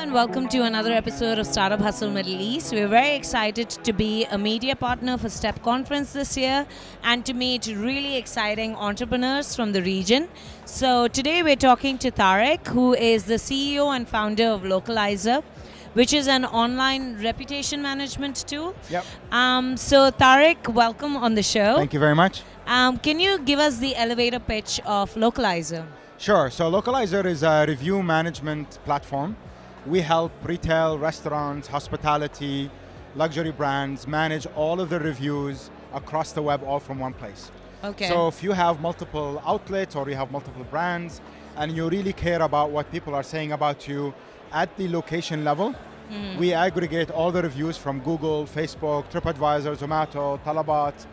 and welcome to another episode of Startup Hustle Middle East. We're very excited to be a media partner for STEP Conference this year and to meet really exciting entrepreneurs from the region. So today we're talking to Tariq, who is the CEO and founder of Localyser, which is an online reputation management tool. Yep. So Tariq, welcome on the show. Thank you very much. Can you give us the elevator pitch of Localyser? Sure. So Localyser is a review management platform. We help retail, restaurants, hospitality, luxury brands manage all of the reviews across the web, all from one place. Okay. So if you have multiple outlets or you have multiple brands and you really care about what people are saying about you at the location level, we aggregate all the reviews from Google, Facebook, TripAdvisor, Zomato, Talabat,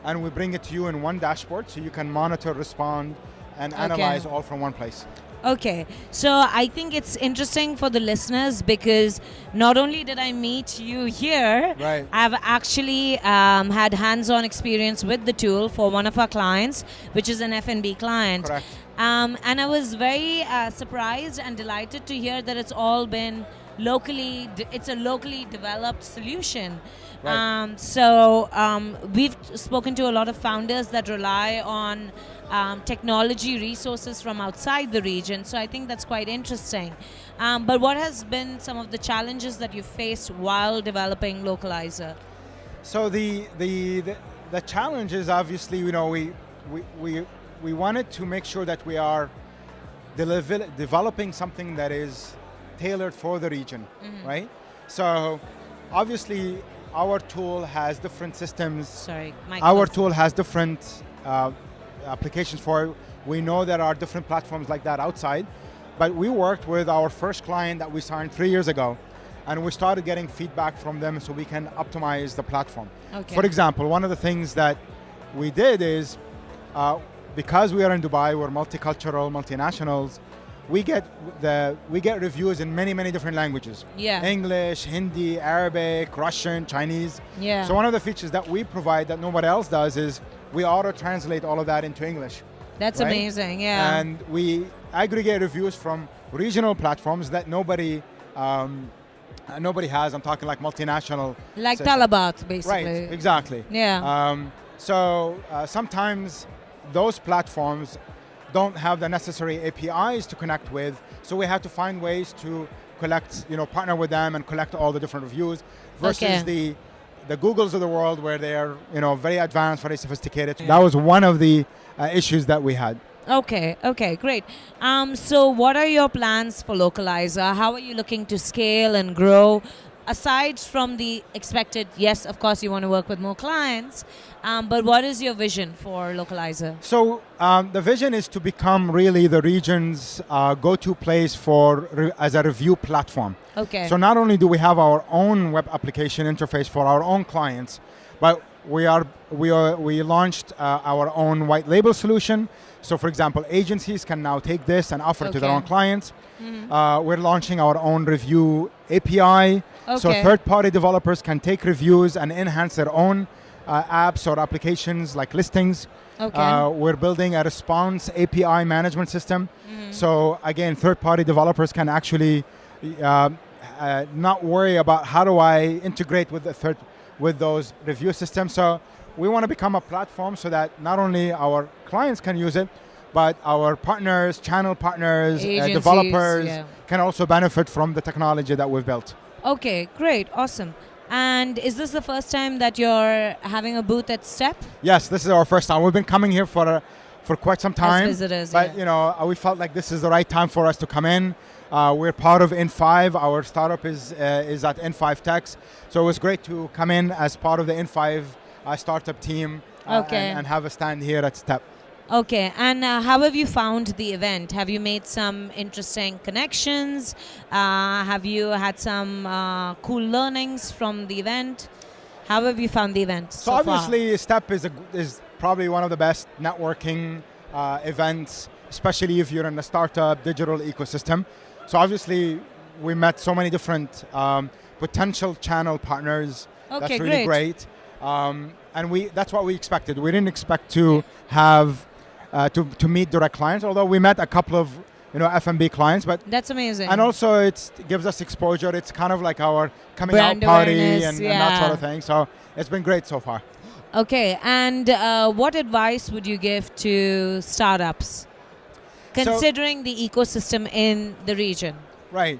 and we bring it to you in one dashboard so you can monitor, respond, and analyze all from one place. Okay, so I think it's interesting for the listeners because not only did I meet you here, Right. I've actually had hands-on experience with the tool for one of our clients, which is an F&B client. Correct. And I was very surprised and delighted to hear that it's all been it's a locally developed solution. Right. We've spoken to a lot of founders that rely on technology resources from outside the region, so I think that's quite interesting. But what has been some of the challenges that you faced while developing Localyser? So the challenge is obviously, we wanted to make sure that we are developing something that is tailored for the region, right? So obviously our tool has different systems. Sorry, Our tool has different applications for it. We know there are different platforms like that outside, but we worked with our first client that we signed 3 years ago, and we started getting feedback from them so we can optimize the platform. Okay. For example, one of the things that we did is, because we are in Dubai, we're multicultural, multinationals, we get reviews in many different languages. Yeah. English, Hindi, Arabic, Russian, Chinese. Yeah. So one of the features that we provide that nobody else does is we auto-translate all of that into English. That's right? amazing, yeah. And we aggregate reviews from regional platforms that nobody has. I'm talking like multinational. Like system. Talabat, basically. Right, exactly. Yeah. Sometimes those platforms don't have the necessary APIs to connect with, so we have to find ways to collect, partner with them and collect all the different reviews versus the Googles of the world where they're, very advanced, very sophisticated. That was one of the issues that we had. Okay, great. So what are your plans for Localyser? How are you looking to scale and grow? Aside from the expected, yes, of course you want to work with more clients, but what is your vision for Localyser? So the vision is to become really the region's go-to place as a review platform. Okay. So not only do we have our own web application interface for our own clients, but we launched our own white label solution. So for example, agencies can now take this and offer it to their own clients. We're launching our own review API. So third-party developers can take reviews and enhance their own apps or applications like listings. We're building a response API management system. So again, third-party developers can actually not worry about how do I integrate with those review systems. So we want to become a platform so that not only our clients can use it, but our partners, channel partners, developers can also benefit from the technology that we've built. Okay, great, awesome. And is this the first time that you're having a booth at STEP? Yes, this is our first time. We've been coming here for quite some time. As visitors, but we felt like this is the right time for us to come in. We're part of in5. Our startup is at in5 Techs. So it was great to come in as part of the in5 startup team and have a stand here at STEP. Okay, and how have you found the event? Have you made some interesting connections? Have you had some cool learnings from the event? How have you found the event so obviously, STEP is probably one of the best networking events, especially if you're in the startup digital ecosystem. So obviously, we met so many different potential channel partners. Okay, that's really great. And that's what we expected. We didn't expect to have to meet direct clients, although we met a couple of F&B clients, but That's amazing. and also it gives us exposure. It's kind of like our coming Brand out party awareness, and that sort of yeah. thing. So it's been great so far. Okay, and what advice would you give to startups, considering the ecosystem in the region? Right.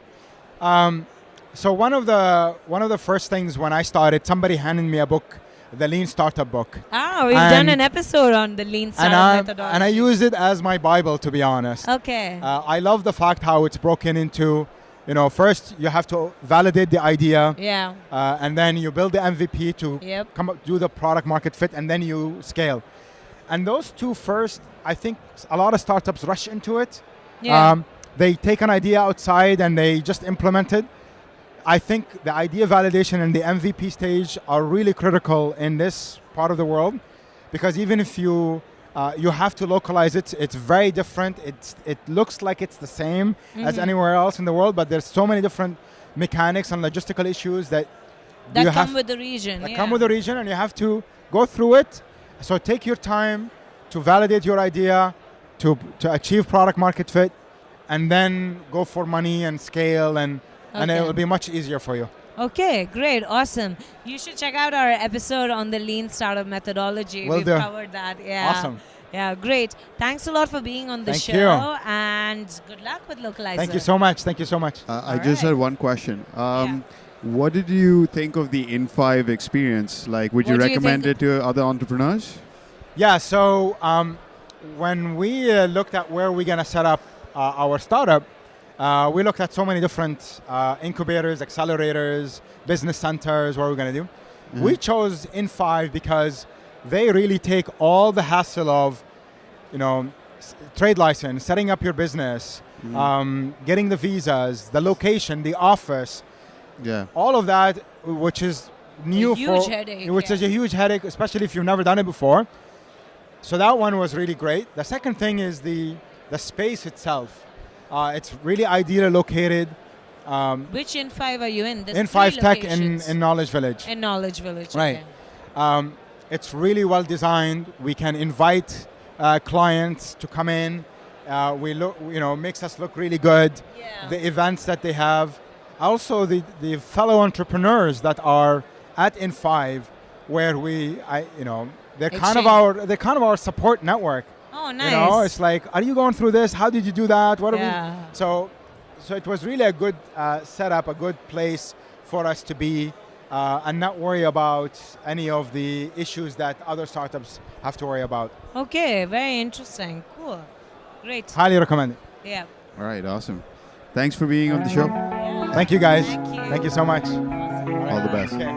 So one of the first things when I started, somebody handed me a book, the Lean Startup book. Ah, we've done And- an episode on the Lean Startup methodology. And I use it as my Bible, to be honest. Okay. I love the fact how it's broken into, first you have to validate the idea, Yeah. and then you build the MVP to Yep. come up, do the product market fit, and then you scale. And those two first, I think a lot of startups rush into it. Yeah. They take an idea outside and they just implement it. I think the idea validation and the MVP stage are really critical in this part of the world, because even if you have to localize it, it's very different. It looks like it's the same as anywhere else in the world, but there's so many different mechanics and logistical issues that that you come have with the region. that Yeah. come with the region, and you have to go through it. So take your time to validate your idea, to achieve product market fit, and then go for money and scale, and it will be much easier for you. Okay, great, awesome. You should check out our episode on the Lean Startup methodology. Will We've do. covered that. Yeah. Awesome. Yeah, great. Thanks a lot for being on the Thank show, you. and good luck with Localyser. Thank you so much. Thank you so much. I just right. had one question. What did you think of the in5 experience? Like, would you What do you recommend think- it to other entrepreneurs? Yeah, so when we looked at where we're going to set up our startup, we looked at so many different incubators, accelerators, business centers, what we're going to do. We chose in5 because they really take all the hassle of, trade license, setting up your business, getting the visas, the location, the office, Yeah. all of that, which is new huge for, headache, which yeah. is a huge headache, especially if you've never done it before. So that one was really great. The second thing is the space itself. It's really ideally located. Which in5 are you in? There's in5 three Tech locations. in Knowledge Village. In Knowledge Village. Right. Okay. It's really well designed. We can invite clients to come in. We look, makes us look really good. Yeah. The events that they have. Also, the fellow entrepreneurs that are at in5, where they're kind of our support network. Oh, nice. It's like, are you going through this? How did you do that? What are Yeah. we? So it was really a good setup, a good place for us to be, and not worry about any of the issues that other startups have to worry about. Okay, very interesting. Cool. Great. Highly recommend it. Yeah. All right, awesome. Thanks for being on the show. Yeah. Thank you, guys. Thank you. Thank you so much. All the best. Okay.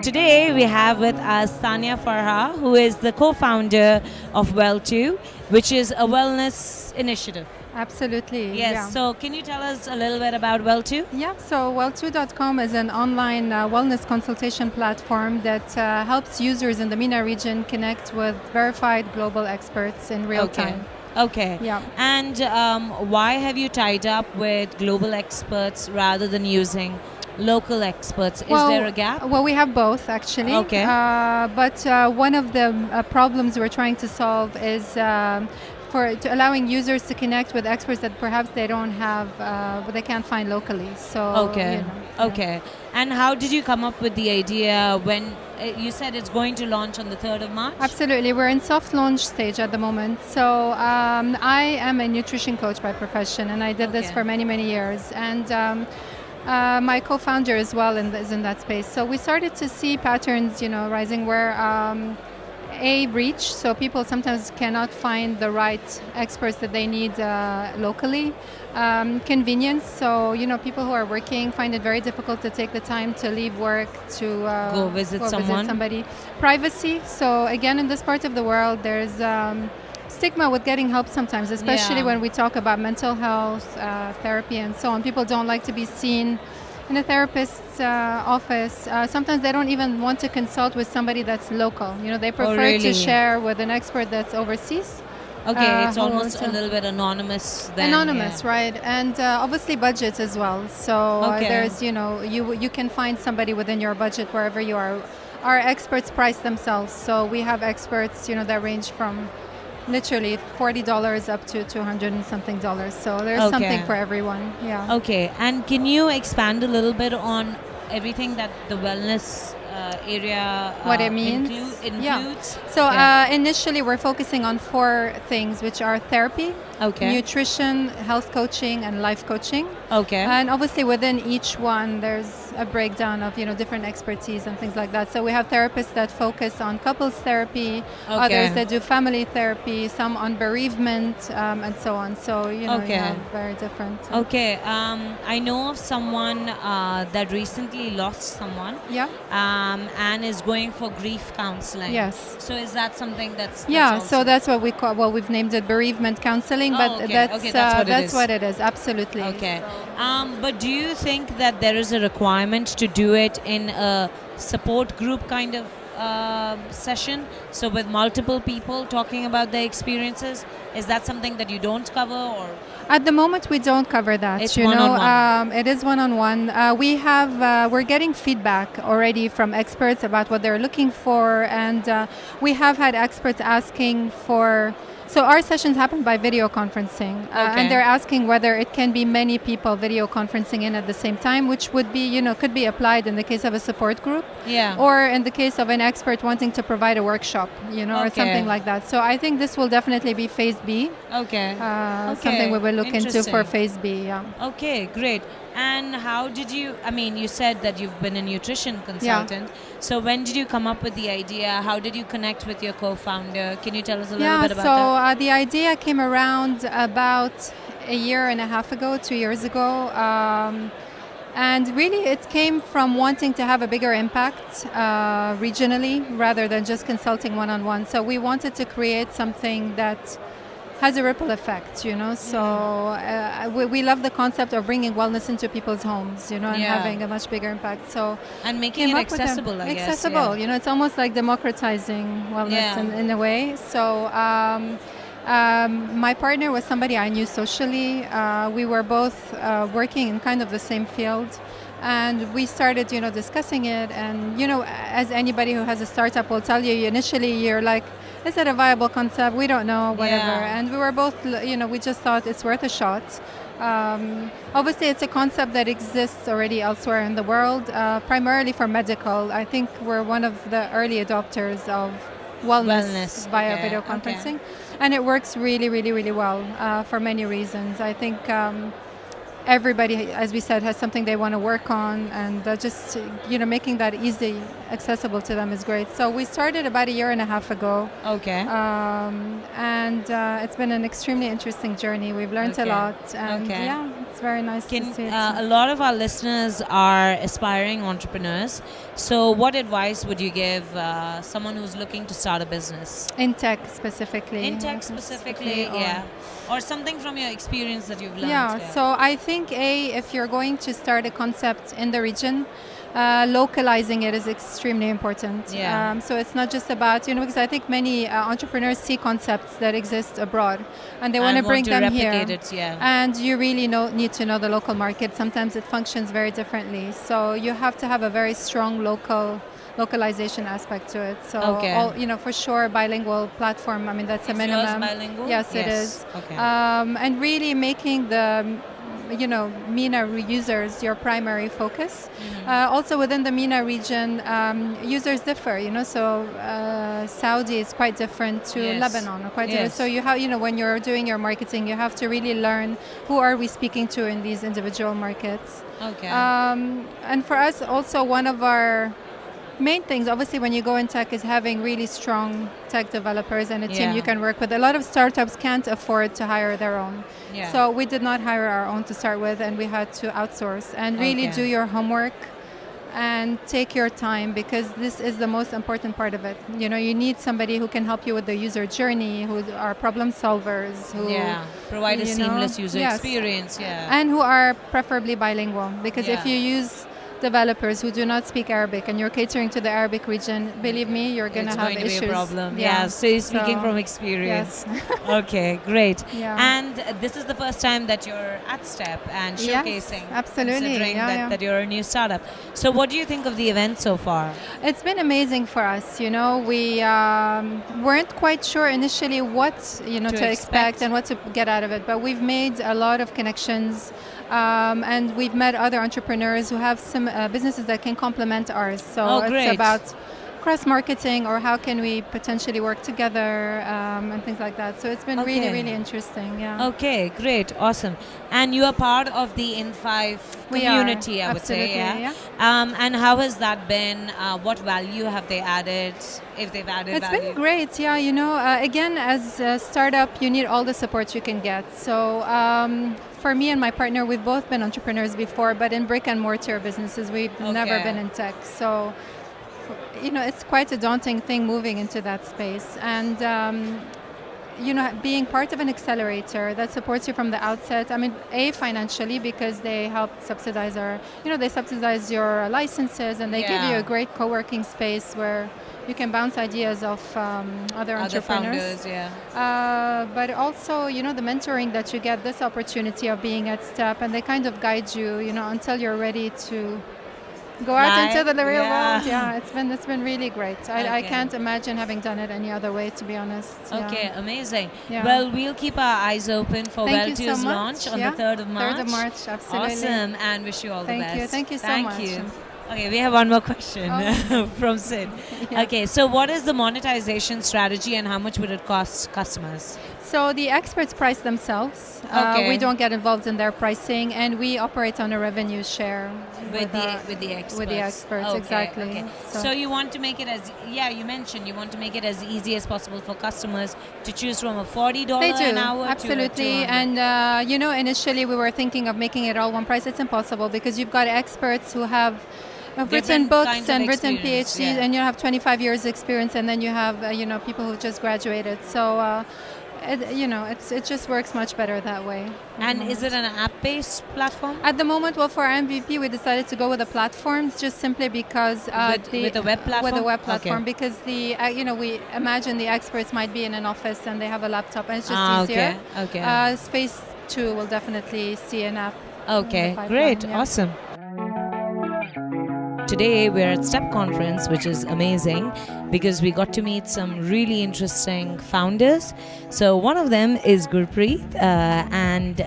Today we have with us Tanya Farha, who is the co-founder of Weltou, which is a wellness initiative. Absolutely. Yes. Yeah. So can you tell us a little bit about Weltou? Yeah, so Weltou.com is an online wellness consultation platform that helps users in the MENA region connect with verified global experts in real time. Okay. Yeah. And why have you tied up with global experts rather than using local experts? Is there a gap? Well, we have both actually. Okay. But one of the problems we're trying to solve is to allowing users to connect with experts that perhaps they don't have, but they can't find locally. So. Okay. Okay. And how did you come up with the idea when you said it's going to launch on the 3rd of March? Absolutely. We're in soft launch stage at the moment. So I am a nutrition coach by profession, and I did this for many, many years. And my co-founder as well is in that space. So we started to see patterns, rising where reach. So people sometimes cannot find the right experts that they need locally. Convenience. So people who are working find it very difficult to take the time to leave work to go visit someone. somebody. Privacy. So again, in this part of the world, there's stigma with getting help sometimes, especially when we talk about mental health, therapy, and so on. People don't like to be seen in a therapist's office. Sometimes they don't even want to consult with somebody that's local. They prefer to share with an expert that's overseas. Okay, it's almost a little bit anonymous then. Anonymous, right. And obviously budget as well. So there's, you can find somebody within your budget wherever you are. Our experts price themselves. So we have experts, that range from literally $40 up to $200 and something dollars. So there's Okay. something for everyone. Yeah. Okay, and can you expand a little bit on everything that the wellness area What it means? Yeah. includes? So Yeah. initially we're focusing on 4 things, which are therapy, Okay. nutrition, health coaching, and life coaching. Okay. And obviously within each one there's a breakdown of different expertise and things like that. So we have therapists that focus on couples therapy, others that do family therapy, some on bereavement, and so on. So you Okay. have very different. Okay, I know of someone that recently lost someone Yeah. and is going for grief counseling. Yes. So is that something that's Yeah, also- so that's what we call. Well, we've named it bereavement counseling, Oh, but okay. that's Okay, that's what it is. what it is. Absolutely. Okay. But do you think that there is a requirement to do it in a support group kind of session? So with multiple people talking about their experiences, is that something that you don't cover, or? At the moment, we don't cover that. It's you know, one-on-one. it is one-on-one. We're getting feedback already from experts about what they're looking for, and we have had experts asking for. So our sessions happen by video conferencing, Okay. and they're asking whether it can be many people video conferencing in at the same time, which would be, could be applied in the case of a support group, Yeah. or in the case of an expert wanting to provide a workshop, or Okay. something like that. So I think this will definitely be phase B. Okay. Something we will look into for Interesting. phase B. Yeah. Okay, great. And how did you, you said that you've been a nutrition consultant. So when did you come up with the idea? How did you connect with your co-founder? Can you tell us a little bit about so that? the idea came around about a year and a half ago, 2 years ago. And really it came from wanting to have a bigger impact regionally rather than just consulting one-on-one. So we wanted to create something that has a ripple effect, So we love the concept of bringing wellness into people's homes, and Yeah. having a much bigger impact. So And making came it up with them. accessible, I guess. Accessible, Yeah. it's almost like democratizing wellness Yeah. in a way. So my partner was somebody I knew socially. We were both working in kind of the same field. And we started, discussing it. And, as anybody who has a startup will tell you, initially you're like, is it a viable concept? We don't know, whatever. Yeah. And we were both, we just thought it's worth a shot. Obviously, it's a concept that exists already elsewhere in the world, primarily for medical. I think we're one of the early adopters of wellness via okay, video conferencing. And it works really, really, really well for many reasons. I think everybody, as we said, has something they want to work on, and just making that easy accessible to them is great. So we started about a year and a half ago. Okay. And it's been an extremely interesting journey. We've learned a Okay. lot, and Okay. yeah, it's very nice to see it. A lot of our listeners are aspiring entrepreneurs. So what advice would you give someone who's looking to start a business? In tech specifically. In tech specifically, yeah. Or something from your experience that you've learned. Yeah, so I think if you're going to start a concept in the region, localizing it is extremely important. Yeah. So it's not just about, because I think many entrepreneurs see concepts that exist abroad and they want to bring them here. replicate it, yeah. And you really need to know the local market. Sometimes it functions very differently. So you have to have a very strong localization aspect to it. So, for sure, bilingual platform, that's a Is minimum. yours bilingual? Yes, it is. Okay. And really making the MENA users your primary focus. Also within the MENA region, users differ, so Saudi is quite different to Yes. Lebanon, or quite different. Yes. So you have, when you're doing your marketing, you have to really learn who are we speaking to in these individual markets. Okay. And for us, also one of our main things, obviously, when you go in tech, is having really strong tech developers and a team Yeah. you can work with. A lot of startups can't afford to hire their own. Yeah. So we did not hire our own to start with, and we had to outsource and really Okay. do your homework and take your time, because this is the most important part of it. You need somebody who can help you with the user journey, who are problem solvers, who provide a you know, seamless user yes. experience, and who are preferably bilingual, because if Yeah. you use developers who do not speak Arabic and you're catering to the Arabic region, believe me, you're going to have It's going issues. to be a problem. Yeah. So you're speaking from experience. Yes. Okay, great. Yeah. And this is the first time that you're at STEP and showcasing. Yes, absolutely. Considering Yeah, that you're a new startup. So what do you think of the event so far? It's been amazing for us. You know, we weren't quite sure initially what to expect and what to get out of it, but we've made a lot of connections, and we've met other entrepreneurs who have some businesses that can complement ours. So great. It's about cross-marketing or how can we potentially work together and things like that. So it's been really, really interesting. Yeah. Okay, great, awesome. And you are part of the in5 community, I would say. Yeah. And how has that been? What value have they added, if they've added It's value? been great. Yeah, again, as a startup, you need all the support you can get. So for me and my partner, we've both been entrepreneurs before, but in brick and mortar businesses, we've never been in tech. So it's quite a daunting thing moving into that space. And, being part of an accelerator that supports you from the outset, I mean, financially, because they help subsidize they subsidize your licenses and they give you a great co-working space where you can bounce ideas off other entrepreneurs. Founders, but also, the mentoring that you get, this opportunity of being at STEP, and they kind of guide you, until you're ready to go out into the real world. Yeah, it's been really great. I can't imagine having done it any other way, to be honest. Okay, amazing. Yeah. Well, we'll keep our eyes open for Weltou's launch on the 3rd of March. 3rd of March, absolutely. Awesome, and wish you all the best. Thank you so much. Okay, we have one more question from Sid. Yeah. Okay, so what is the monetization strategy and how much would it cost customers? So the experts price themselves. We don't get involved in their pricing, and we operate on a revenue share with the experts. With the experts, exactly. Okay. So you want to make it you mentioned you want to make it as easy as possible for customers to choose from a $40 an hour absolutely. to And initially we were thinking of making it all one price. It's impossible because you've got experts who have written books and written PhDs, and you have 25 years experience, and then you have people who just graduated. So it just works much better that way. And is it an app-based platform? At the moment, well, for our MVP, we decided to go with the platforms just simply because with the web platform. With the web platform, because we imagine the experts might be in an office and they have a laptop, and it's just easier. Okay. Phase 2 will definitely see an app. Okay, great, awesome. Today we're at STEP conference, which is amazing because we got to meet some really interesting founders. So one of them is Gurpreet, and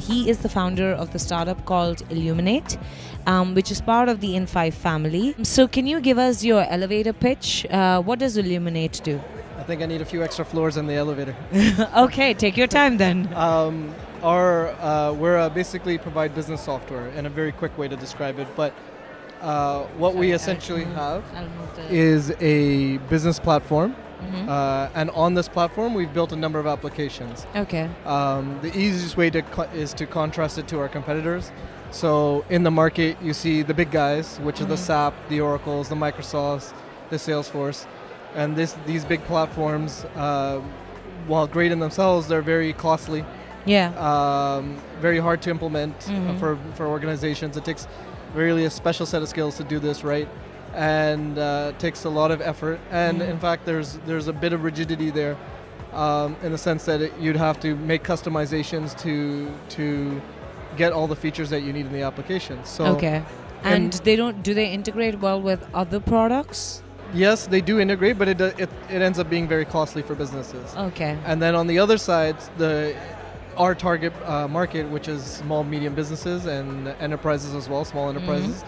he is the founder of the startup called Illuminate, which is part of the in5 family. So can you give us your elevator pitch? What does Illuminate do? I think I need a few extra floors in the elevator. Okay, take your time then. We're basically provide business software in a very quick way to describe it, but what we essentially have is a business platform, and on this platform we've built a number of applications. Okay. The easiest way is to contrast it to our competitors. So in the market you see the big guys, which are the SAP, the Oracles, the Microsofts, the Salesforce, and these big platforms, while great in themselves, they're very costly. Yeah. Very hard to implement for organizations. It takes really a special set of skills to do this right, and takes a lot of effort. And in fact, there's a bit of rigidity there, in the sense that you'd have to make customizations to get all the features that you need in the application. So okay. And do they integrate well with other products? Yes, they do integrate, but it ends up being very costly for businesses. Okay. And then on the other side, our target market, which is small, medium businesses and enterprises as well, small enterprises,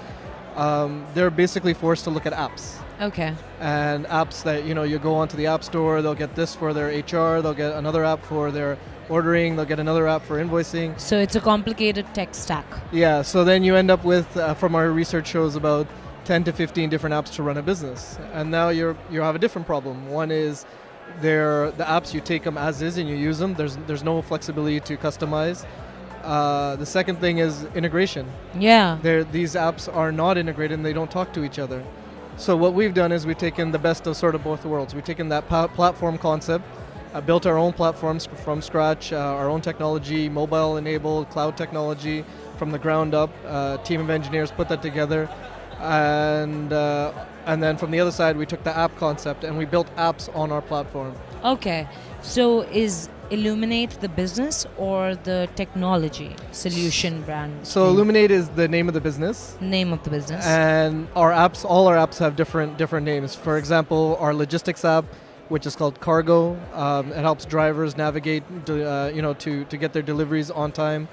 they're basically forced to look at apps. Okay. And apps that, you go onto the App Store, they'll get this for their HR, they'll get another app for their ordering, they'll get another app for invoicing. So it's a complicated tech stack. Yeah, so then you end up with, from our research shows, about 10 to 15 different apps to run a business. And now you have a different problem. One is the apps, you take them as is and you use them. There's no flexibility to customize. The second thing is integration. Yeah. These apps are not integrated and they don't talk to each other. So what we've done is we've taken the best of sort of both worlds. We've taken that platform concept, built our own platforms from scratch, our own technology, mobile-enabled cloud technology from the ground up. Team of engineers put that together, and then from the other side we took the app concept and we built apps on our platform. Okay. So is Illuminate the business or the technology solution brand? So Illuminate is the name of the business. Name of the business. And all our apps have different names. For example, our logistics app, which is called Cargo, it helps drivers navigate, to get their deliveries on time.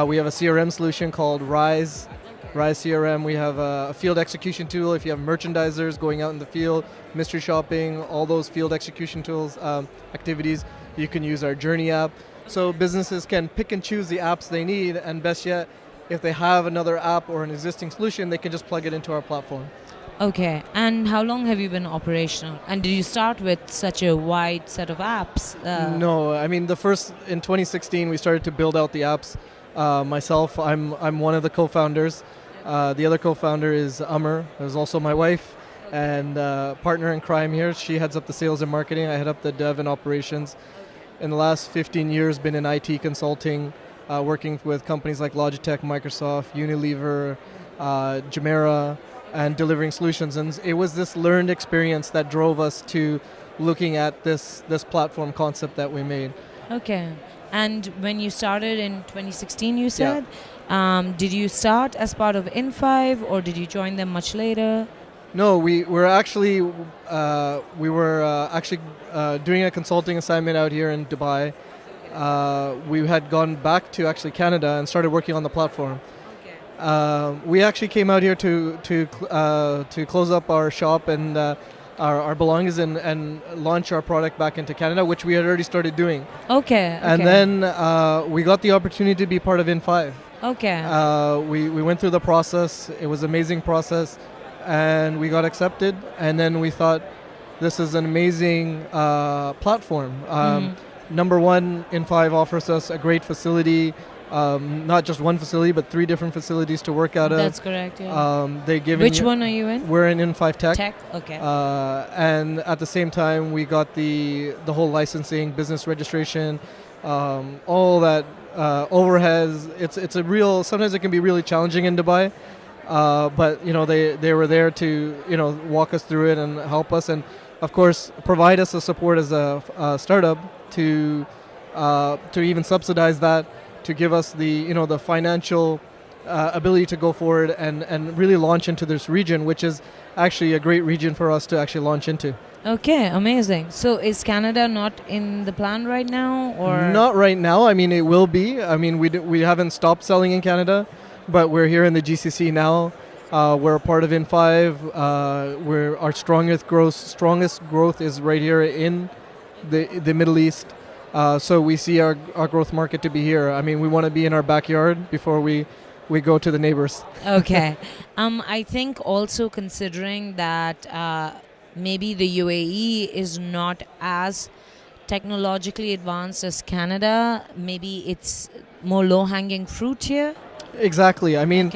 We have a CRM solution called Rise CRM. We have a field execution tool. If you have merchandisers going out in the field, mystery shopping, all those field execution tools, activities, you can use our Journey app. So businesses can pick and choose the apps they need, and best yet, if they have another app or an existing solution, they can just plug it into our platform. Okay. And how long have you been operational? And did you start with such a wide set of apps? No, I mean in 2016 we started to build out the apps. Myself, I'm one of the co-founders. The other co-founder is Amr, who's also my wife and partner in crime here. She heads up the sales and marketing. I head up the dev and operations. In the last 15 years, been in IT consulting, working with companies like Logitech, Microsoft, Unilever, Jumeirah, and delivering solutions. And it was this learned experience that drove us to looking at this platform concept that we made. Okay. And when you started in 2016, you said, did you start as part of in5 or did you join them much later? No, we were actually doing a consulting assignment out here in Dubai. We had gone back to actually Canada and started working on the platform. Okay. We actually came out here to close up our shop and our belongings and launch our product back into Canada, which we had already started doing. Okay. And then we got the opportunity to be part of in5. Okay. We went through the process. It was an amazing process. And we got accepted, and then we thought this is an amazing platform. Number one, in5 offers us a great facility, not just one facility, but 3 different facilities to work out of. That's correct, yeah. Which one are you in? We're in in5 Tech. Tech, okay. And at the same time, we got the whole licensing, business registration, all that overheads. It's a real, sometimes it can be really challenging in Dubai. But they were there to walk us through it and help us, and of course provide us the support as a startup to even subsidize that, to give us the financial ability to go forward and really launch into this region, which is actually a great region for us to actually launch into. Okay, amazing. So is Canada not in the plan right now, or not right now? I mean, it will be. I mean, we haven't stopped selling in Canada. But we're here in the GCC now. We're a part of in5. Our strongest growth is right here in the Middle East. So we see our growth market to be here. I mean, we want to be in our backyard before we go to the neighbors. Okay. I think also considering that maybe the UAE is not as technologically advanced as Canada, maybe it's more low-hanging fruit here. Exactly. I mean,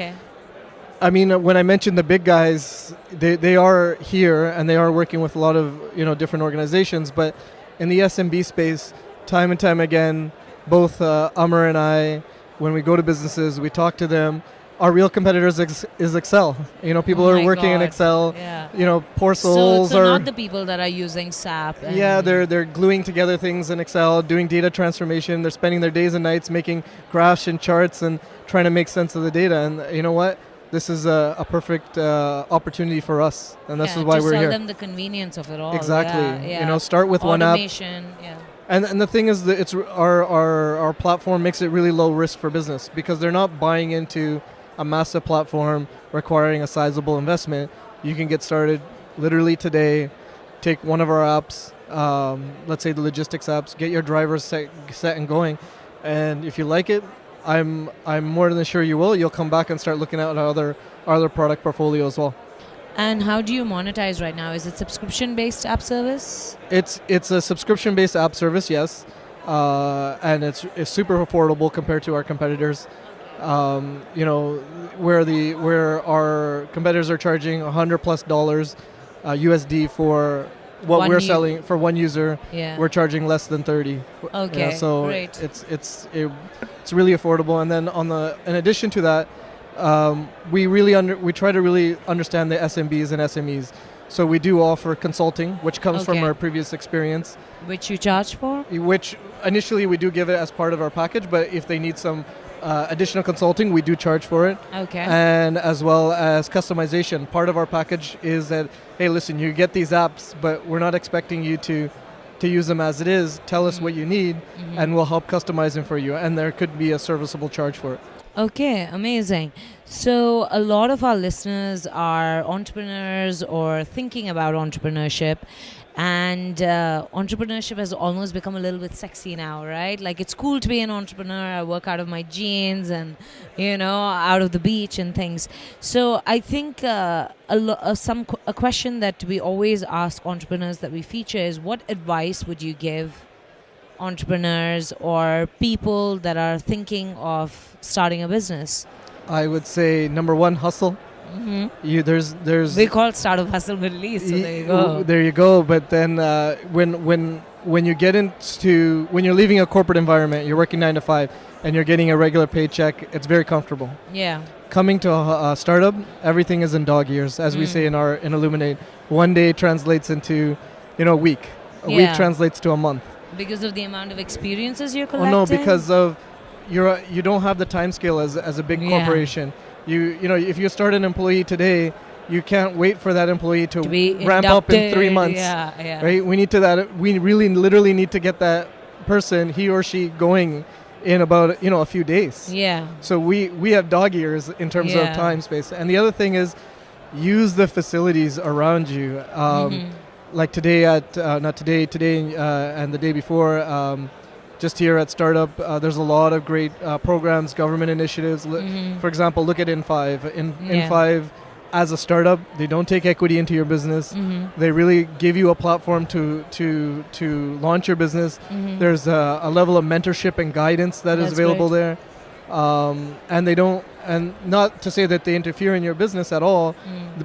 when I mentioned the big guys, they are here and they are working with a lot of different organizations. But in the SMB space, time and time again, both Amr and I, when we go to businesses, we talk to them. Our real competitors is Excel. People are working in Excel. Yeah. Poor souls so are not the people that are using SAP. Yeah, they're gluing together things in Excel, doing data transformation. They're spending their days and nights making graphs and charts and trying to make sense of the data. And you know what? This is a perfect opportunity for us, and this is why we're here. To sell them the convenience of it all. Exactly. Yeah. Start with one app. Automation. Yeah. And the thing is that it's our platform makes it really low risk for business because they're not buying into a massive platform requiring a sizable investment. You can get started literally today, take one of our apps, let's say the logistics apps, get your drivers set and going, and if you like it, I'm more than sure you will. You'll come back and start looking at our other product portfolio as well. And how do you monetize right now? Is it subscription-based app service? It's a subscription-based app service, yes, and it's super affordable compared to our competitors. Where our competitors are charging $100+ USD for what we're selling for one user, we're charging less than 30. Okay, so great. It's really affordable. And then in addition to that, we try to really understand the SMBs and SMEs. So we do offer consulting, which comes from Okay. our previous experience, Which you charge for? which initially we do give it as part of our package, but if they need some additional consulting, we do charge for it. Okay. And as well as customization. Part of our package is that, hey, listen, you get these apps, but we're not expecting you to use them as it is. Tell us what you need, and we'll help customize them for you. And there could be a serviceable charge for it. Okay, amazing. So a lot of our listeners are entrepreneurs or thinking about entrepreneurship, and entrepreneurship has almost become a little bit sexy now, right? Like, it's cool to be an entrepreneur. I work out of my jeans and, out of the beach and things. So I think a question that we always ask entrepreneurs that we feature is, what advice would you give entrepreneurs or people that are thinking of starting a business? I would say number one, hustle. There's We call Startup Hustle Middle East, so there you go. There you go. But then when you get into when you're leaving a corporate environment, you're working 9 to 5, and you're getting a regular paycheck, it's very comfortable. Yeah. Coming to a startup, everything is in dog years, as we say in Illuminate. One day translates into, a week. A week Yeah. translates to a month. Because of the amount of experiences you're Oh collecting? no, because of you don't have the time scale as a big Yeah. corporation. If you start an employee today, you can't wait for that employee to be ramp up in 3 inducted, months. yeah. Right? We really literally need to get that person, he or she, going in about a few days. Yeah. So we have dog years in terms of Yeah. time space. And the other thing is, use the facilities around you. Like today and the day before, just here at Startup, there's a lot of great programs, government initiatives. For example, look at in5. In5, as a startup, they don't take equity into your business. They really give you a platform to launch your business. There's a level of mentorship and guidance that is That's available great. there. And they don't, and not to say that they interfere in your business at all,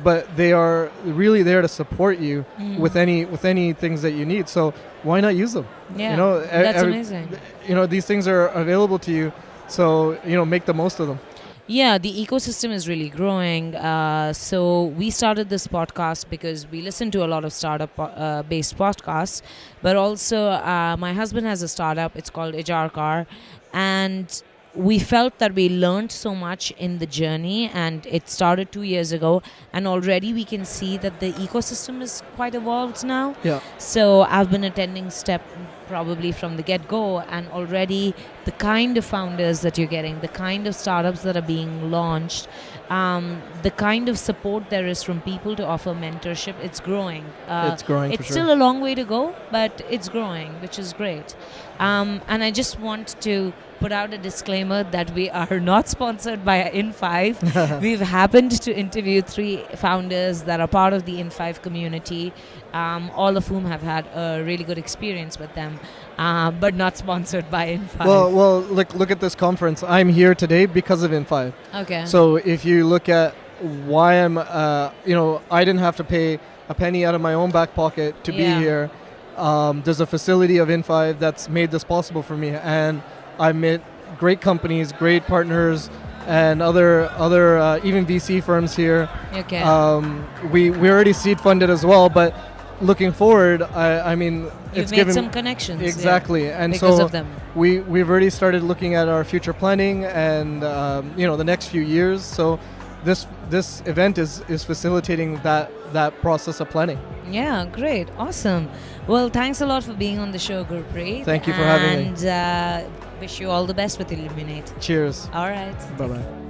but they are really there to support you with any things that you need. So why not use them? Yeah. That's amazing. These things are available to you, so make the most of them. Yeah, the ecosystem is really growing. So we started this podcast because we listen to a lot of startup-based podcasts, but also my husband has a startup. It's called Ijarkar, and we felt that we learned so much in the journey, and it started 2 years ago, and already we can see that the ecosystem is quite evolved now. Yeah. So I've been attending STEP probably from the get-go, and already the kind of founders that you're getting, the kind of startups that are being launched, the kind of support there is from people to offer mentorship, it's growing. It's growing for It's sure. still a long way to go, but it's growing, which is great. And I just want to put out a disclaimer that we are not sponsored by in5. We've happened to interview 3 founders that are part of the in5 community, all of whom have had a really good experience with them, but not sponsored by in5. Well, look at this conference. I'm here today because of in5. Okay. So if you look at why I'm, I didn't have to pay a penny out of my own back pocket to be Yeah. here. There's a facility of in5 that's made this possible for me, and I met great companies, great partners, and other even VC firms here. Okay. We already seed funded as well, but looking forward, I mean, You've it's made given some connections. yeah, exactly, and because so of them. we've already started looking at our future planning and the next few years. So this event is facilitating that process of planning. Yeah, great. Awesome. Well, thanks a lot for being on the show, Gurpreet. Thank you for having me. And wish you all the best with Illuminate. Cheers. All right. Bye bye.